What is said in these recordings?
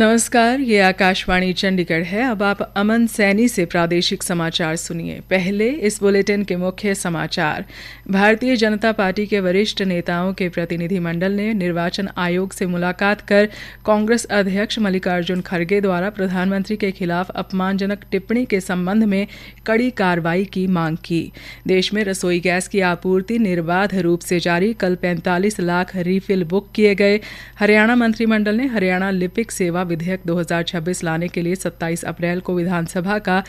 नमस्कार, ये आकाशवाणी चंडीगढ़ है। अब आप अमन सैनी से प्रादेशिक समाचार सुनिए। पहले इस बुलेटिन के मुख्य समाचार। भारतीय जनता पार्टी के वरिष्ठ नेताओं के प्रतिनिधिमंडल ने निर्वाचन आयोग से मुलाकात कर कांग्रेस अध्यक्ष मल्लिकार्जुन खड़गे द्वारा प्रधानमंत्री के खिलाफ अपमानजनक टिप्पणी के संबंध में कड़ी कार्रवाई की मांग की। देश में रसोई गैस की आपूर्ति निर्बाध रूप से जारी, कल 45 लाख रीफिल बुक किए गए। हरियाणा मंत्रिमंडल ने हरियाणा लिपिक सेवा विधेयक 2026 लाने के लिए 27 अप्रैल को विधानसभा का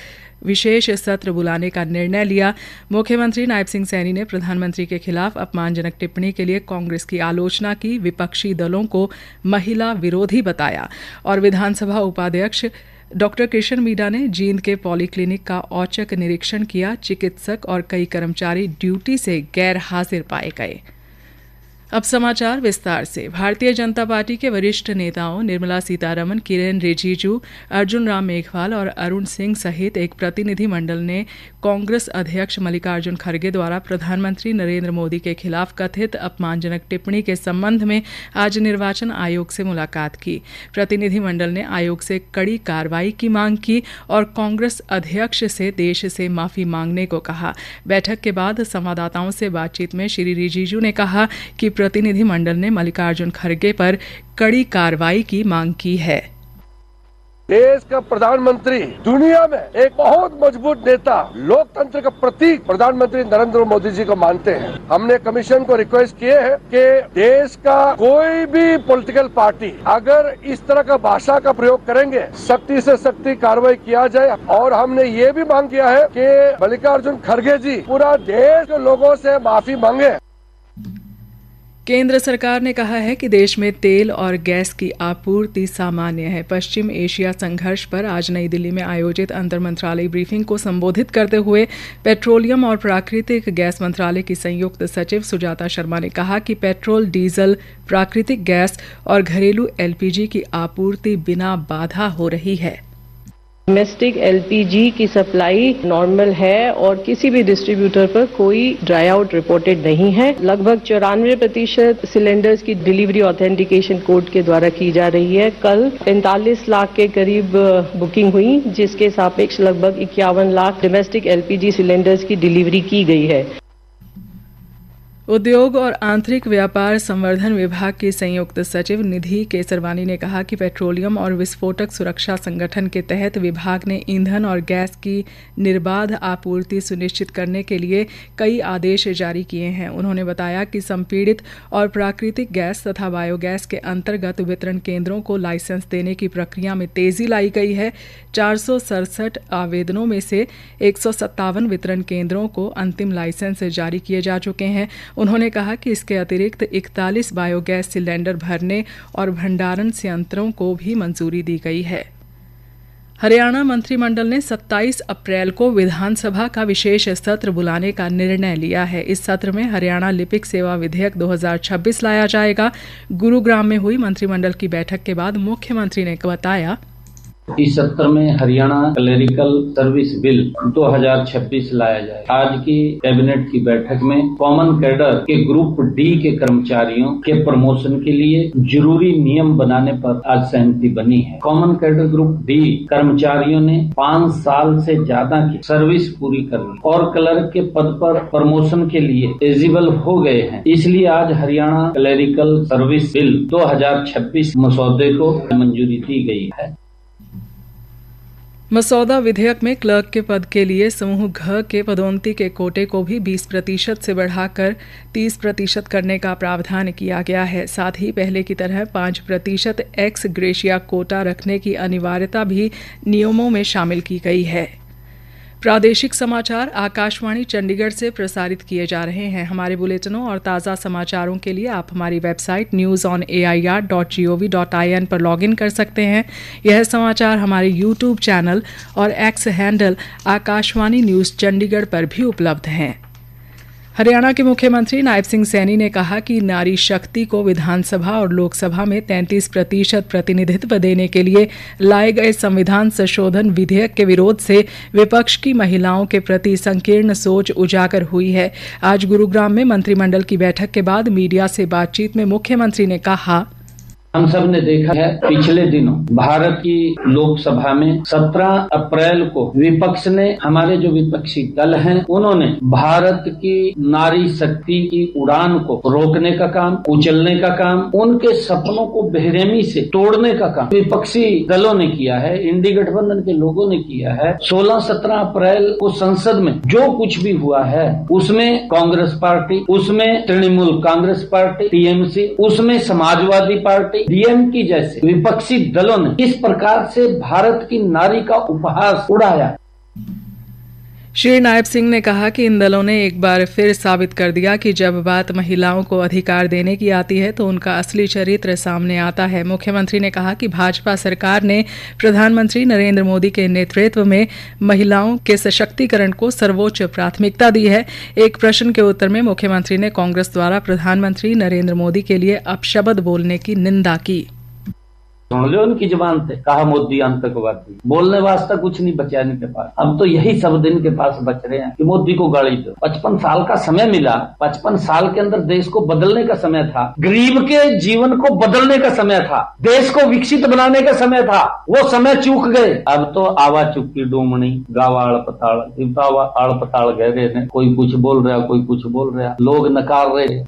विशेष सत्र बुलाने का निर्णय लिया। मुख्यमंत्री नायब सिंह सैनी ने प्रधानमंत्री के खिलाफ अपमानजनक टिप्पणी के लिए कांग्रेस की आलोचना की, विपक्षी दलों को महिला विरोधी बताया और विधानसभा उपाध्यक्ष डॉक्टर कृष्ण मीणा ने जींद के पॉलीक्लिनिक का औचक निरीक्षण किया। चिकित्सक और कई कर्मचारी ड्यूटी से गैर हाजिर पाए गए। अब समाचार विस्तार से। भारतीय जनता पार्टी के वरिष्ठ नेताओं निर्मला सीतारमण, किरेन रिजिजू, अर्जुन राम मेघवाल और अरुण सिंह सहित एक प्रतिनिधिमंडल ने कांग्रेस अध्यक्ष मल्लिकार्जुन खड़गे द्वारा प्रधानमंत्री नरेंद्र मोदी के खिलाफ कथित अपमानजनक टिप्पणी के संबंध में आज निर्वाचन आयोग से मुलाकात की। प्रतिनिधिमंडल ने आयोग से कड़ी कार्रवाई की मांग की और कांग्रेस अध्यक्ष से देश से माफी मांगने को कहा। बैठक के बाद संवाददाताओं से बातचीत में श्री रिजिजू ने कहा कि प्रतिनिधिमंडल ने मल्लिकार्जुन खड़गे पर कड़ी कार्रवाई की मांग की है। देश का प्रधानमंत्री, दुनिया में एक बहुत मजबूत नेता, लोकतंत्र का प्रतीक प्रधानमंत्री नरेंद्र मोदी जी को मानते हैं। हमने कमीशन को रिक्वेस्ट किए हैं कि देश का कोई भी पॉलिटिकल पार्टी अगर इस तरह का भाषा का प्रयोग करेंगे, सख्ती से सख्ती कार्रवाई किया जाए। और हमने ये भी मांग किया है कि मल्लिकार्जुन खड़गे जी पूरा देश के लोगों से माफी मांगे। केंद्र सरकार ने कहा है कि देश में तेल और गैस की आपूर्ति सामान्य है। पश्चिम एशिया संघर्ष पर आज नई दिल्ली में आयोजित अंतर मंत्रालय ब्रीफिंग को संबोधित करते हुए पेट्रोलियम और प्राकृतिक गैस मंत्रालय की संयुक्त सचिव सुजाता शर्मा ने कहा कि पेट्रोल, डीजल, प्राकृतिक गैस और घरेलू एलपीजी की आपूर्ति बिना बाधा हो रही है। डोमेस्टिक एलपीजी की सप्लाई नॉर्मल है और किसी भी डिस्ट्रीब्यूटर पर कोई ड्राई आउट रिपोर्टेड नहीं है। लगभग 94% सिलेंडर्स की डिलीवरी ऑथेंटिकेशन कोड के द्वारा की जा रही है। कल 45 लाख के करीब बुकिंग हुई, जिसके सापेक्ष लगभग 51 लाख डोमेस्टिक एलपीजी सिलेंडर्स की डिलीवरी की गई है। उद्योग और आंतरिक व्यापार संवर्धन विभाग की संयुक्त सचिव निधि केसरवानी ने कहा कि पेट्रोलियम और विस्फोटक सुरक्षा संगठन के तहत विभाग ने ईंधन और गैस की निर्बाध आपूर्ति सुनिश्चित करने के लिए कई आदेश जारी किए हैं। उन्होंने बताया कि संपीड़ित और प्राकृतिक गैस तथा बायोगैस के अंतर्गत वितरण केंद्रों को लाइसेंस देने की प्रक्रिया में तेजी लाई गई है। 467 आवेदनों में से 157 वितरण केंद्रों को अंतिम लाइसेंस जारी किए जा चुके हैं। उन्होंने कहा कि इसके अतिरिक्त 41 बायोगैस सिलेंडर भरने और भंडारण संयंत्रों को भी मंजूरी दी गई है। हरियाणा मंत्रिमंडल ने 27 अप्रैल को विधानसभा का विशेष सत्र बुलाने का निर्णय लिया है। इस सत्र में हरियाणा लिपिक सेवा विधेयक 2026 लाया जाएगा। गुरुग्राम में हुई मंत्रिमंडल की बैठक के बाद मुख्यमंत्री ने बताया, इस सत्र में हरियाणा क्लेरिकल सर्विस बिल 2026 लाया जाए। आज की कैबिनेट की बैठक में कॉमन कैडर के ग्रुप डी के कर्मचारियों के प्रमोशन के लिए जरूरी नियम बनाने पर आज सहमति बनी है। कॉमन कैडर ग्रुप डी कर्मचारियों ने 5 साल से ज्यादा की सर्विस पूरी कर ली और क्लर्क के पद पर प्रमोशन के लिए एलिजिबल हो गए हैं। इसलिए आज हरियाणा क्लेरिकल सर्विस बिल 2026 मसौदे को मंजूरी दी गई है। मसौदा विधेयक में क्लर्क के पद के लिए समूह घ के पदोन्नति के कोटे को भी 20% से बढ़ाकर 30% करने का प्रावधान किया गया है। साथ ही पहले की तरह 5% एक्स ग्रेशिया कोटा रखने की अनिवार्यता भी नियमों में शामिल की गई है। प्रादेशिक समाचार आकाशवाणी चंडीगढ़ से प्रसारित किए जा रहे हैं। हमारे बुलेटिनों और ताज़ा समाचारों के लिए आप हमारी वेबसाइट newsonair.gov.in पर लॉगिन कर सकते हैं। यह समाचार हमारे यूट्यूब चैनल और x handle Akashvani news Chandigarh पर भी उपलब्ध हैं। हरियाणा के मुख्यमंत्री नायब सिंह सैनी ने कहा कि नारी शक्ति को विधानसभा और लोकसभा में 33% प्रतिनिधित्व देने के लिए लाए गए संविधान संशोधन विधेयक के विरोध से विपक्ष की महिलाओं के प्रति संकीर्ण सोच उजागर हुई है। आज गुरुग्राम में मंत्रिमंडल की बैठक के बाद मीडिया से बातचीत में मुख्यमंत्री ने कहा, हम सब ने देखा है पिछले दिनों भारत की लोकसभा में 17 अप्रैल को विपक्ष ने, हमारे जो विपक्षी दल हैं, उन्होंने भारत की नारी शक्ति की उड़ान को रोकने का काम, कुचलने का काम, उनके सपनों को बेरहमी से तोड़ने का काम विपक्षी दलों ने किया है, इंडी गठबंधन के लोगों ने किया है। 16-17 अप्रैल को संसद में जो कुछ भी हुआ है उसमें कांग्रेस पार्टी, उसमें तृणमूल कांग्रेस पार्टी टीएमसी, उसमें समाजवादी पार्टी डीएमके जैसे विपक्षी दलों ने इस प्रकार से भारत की नारी का उपहास उड़ाया। श्री नायब सिंह ने कहा कि इन दलों ने एक बार फिर साबित कर दिया कि जब बात महिलाओं को अधिकार देने की आती है तो उनका असली चरित्र सामने आता है। मुख्यमंत्री ने कहा कि भाजपा सरकार ने प्रधानमंत्री नरेंद्र मोदी के नेतृत्व में महिलाओं के सशक्तिकरण को सर्वोच्च प्राथमिकता दी है। एक प्रश्न के उत्तर में मुख्यमंत्री ने कांग्रेस द्वारा प्रधानमंत्री नरेंद्र मोदी के लिए अपशब्द बोलने की निंदा की। सुन लो उनकी जुबान से, कहा मोदी आतंकवादी, बोलने वास्ते कुछ नहीं बचा इनके पास। अब तो यही शब्द इनके पास बच रहे हैं कि मोदी को गाली दो। 55 साल का समय मिला, 55 साल के अंदर देश को बदलने का समय था, गरीब के जीवन को बदलने का समय था, देश को विकसित बनाने का समय था, वो समय चूक गए। अब तो आवा चुकी डूमनी, गावा आड़ पताड़ गह रहे हैं, कोई कुछ बोल रहा, कोई कुछ बोल रहा, लोग नकार रहे।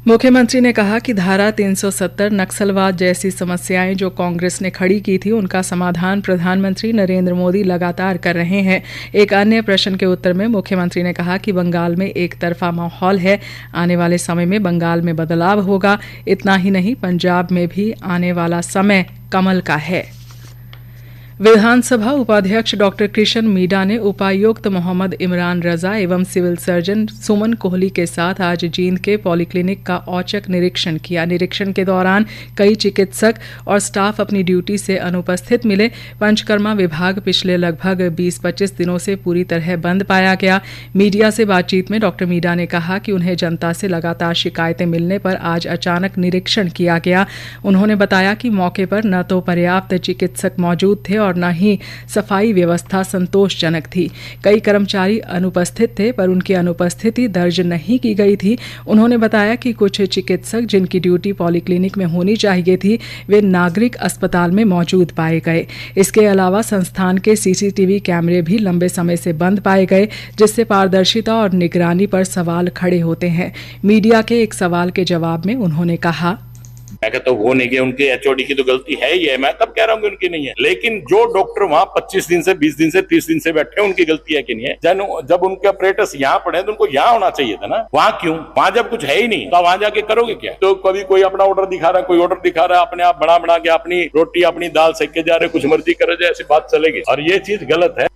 मुख्यमंत्री ने कहा कि धारा 370 नक्सलवाद जैसी समस्याएं जो कांग्रेस ने खड़ी की थी उनका समाधान प्रधानमंत्री नरेंद्र मोदी लगातार कर रहे हैं। एक अन्य प्रश्न के उत्तर में मुख्यमंत्री ने कहा कि बंगाल में एक तरफा माहौल है, आने वाले समय में बंगाल में बदलाव होगा। इतना ही नहीं, पंजाब में भी आने वाला समय कमल का है। विधानसभा उपाध्यक्ष डॉक्टर कृष्ण मीडा ने उपायुक्त मोहम्मद इमरान रजा एवं सिविल सर्जन सुमन कोहली के साथ आज जींद के पॉलीक्लिनिक का औचक निरीक्षण किया। निरीक्षण के दौरान कई चिकित्सक और स्टाफ अपनी ड्यूटी से अनुपस्थित मिले। पंचकर्मा विभाग पिछले लगभग 20-25 दिनों से पूरी तरह बंद पाया गया। मीडिया से बातचीत में डॉक्टर मीडा ने कहा कि उन्हें जनता से लगातार शिकायतें मिलने पर आज अचानक निरीक्षण किया गया। उन्होंने बताया कि मौके पर न तो पर्याप्त चिकित्सक मौजूद थे और न ही सफाई व्यवस्था संतोषजनक थी। कई कर्मचारी अनुपस्थित थे पर उनकी अनुपस्थिति दर्ज नहीं की गई थी। उन्होंने बताया कि कुछ चिकित्सक जिनकी ड्यूटी पॉलीक्लिनिक में होनी चाहिए थी वे नागरिक अस्पताल में मौजूद पाए गए। इसके अलावा संस्थान के सीसीटीवी कैमरे भी लंबे समय से बंद पाए गए, जिससे पारदर्शिता और निगरानी पर सवाल खड़े होते हैं। मीडिया के एक सवाल के जवाब में उन्होंने कहा, मैं कहता हूँ वो नहीं गए, उनके एचओडी की तो गलती है ही है, मैं कब कह रहा हूँ कि उनकी नहीं है, लेकिन जो डॉक्टर वहाँ 25 दिन से 20 दिन से 30 दिन से बैठे हैं उनकी गलती है कि नहीं है। जब उनके ऑपरेटर्स यहाँ पड़े तो उनको यहाँ होना चाहिए था ना, वहाँ क्यों? वहाँ जब कुछ है ही नहीं तो वहाँ जाके करोगे क्या? तो कभी कोई अपना ऑर्डर दिखा रहा है, कोई ऑर्डर दिखा रहा है, अपने आप बना के अपनी रोटी अपनी दाल सेक के जा रहे, कुछ मर्जी करे जाए, ऐसी बात चलेगी और ये चीज गलत है।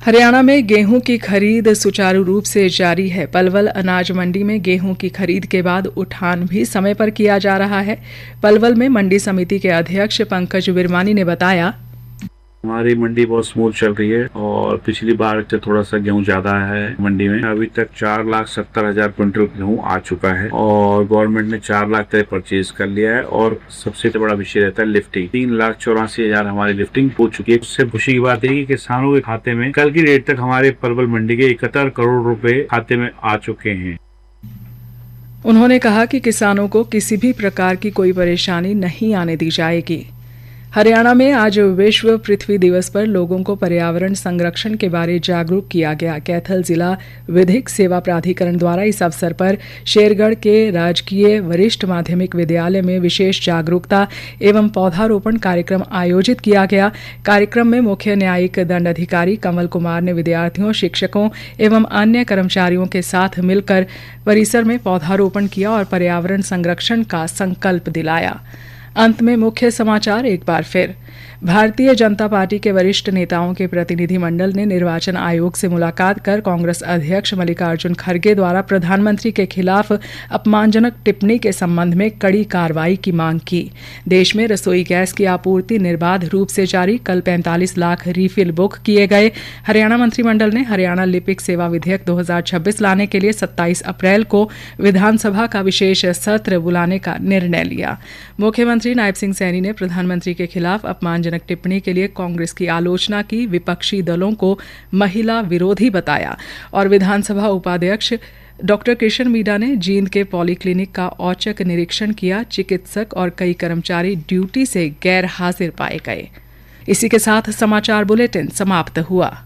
हरियाणा में गेहूं की खरीद सुचारू रूप से जारी है। पलवल अनाज मंडी में गेहूं की खरीद के बाद उठान भी समय पर किया जा रहा है। पलवल में मंडी समिति के अध्यक्ष पंकज विरमानी ने बताया, हमारी मंडी बहुत स्मूथ चल रही है और पिछली बार से थोड़ा सा गेहूं ज्यादा है मंडी में। अभी तक 4,70,000 क्विंटल गेहूं आ चुका है और गवर्नमेंट ने 4 लाख तक परचेज कर लिया है। और सबसे बड़ा विषय रहता है लिफ्टिंग, 3,84,000 हमारी लिफ्टिंग हो चुकी है। उससे खुशी की बात है कि किसानों के खाते में कल की डेट तक हमारे पलवल मंडी के 71 करोड़ रुपए खाते में आ चुके हैं। उन्होंने कहा कि किसानों को किसी भी प्रकार की कोई परेशानी नहीं आने दी जाएगी। हरियाणा में आज विश्व पृथ्वी दिवस पर लोगों को पर्यावरण संरक्षण के बारे जागरूक किया गया। कैथल जिला विधिक सेवा प्राधिकरण द्वारा इस अवसर पर शेरगढ़ के राजकीय वरिष्ठ माध्यमिक विद्यालय में विशेष जागरूकता एवं पौधारोपण कार्यक्रम आयोजित किया गया। कार्यक्रम में मुख्य न्यायिक दंड अधिकारी कमल कुमार ने विद्यार्थियों, शिक्षकों एवं अन्य कर्मचारियों के साथ मिलकर परिसर में पौधारोपण किया और पर्यावरण संरक्षण का संकल्प दिलाया। अंत में मुख्य समाचार एक बार फिर। भारतीय जनता पार्टी के वरिष्ठ नेताओं के प्रतिनिधि मंडल ने निर्वाचन आयोग से मुलाकात कर कांग्रेस अध्यक्ष मल्लिकार्जुन खड़गे द्वारा प्रधानमंत्री के खिलाफ अपमानजनक टिप्पणी के संबंध में कड़ी कार्रवाई की मांग की। देश में रसोई गैस की आपूर्ति निर्बाध रूप से जारी, कल 45 लाख रीफिल बुक किए गए। हरियाणा मंत्रिमंडल ने हरियाणा लिपिक सेवा विधेयक 2026 लाने के लिए 27 अप्रैल को विधानसभा का विशेष सत्र बुलाने का निर्णय लिया। मुख्यमंत्री नायब सिंह सैनी ने प्रधानमंत्री के खिलाफ अपमानजनक टिप्पणी के लिए कांग्रेस की आलोचना की, विपक्षी दलों को महिला विरोधी बताया और विधानसभा उपाध्यक्ष डॉक्टर कृष्ण मीणा ने जींद के पॉलीक्लिनिक का औचक निरीक्षण किया। चिकित्सक और कई कर्मचारी ड्यूटी से गैर हाजिर पाए गए। इसी के साथ समाचार बुलेटिन समाप्त हुआ।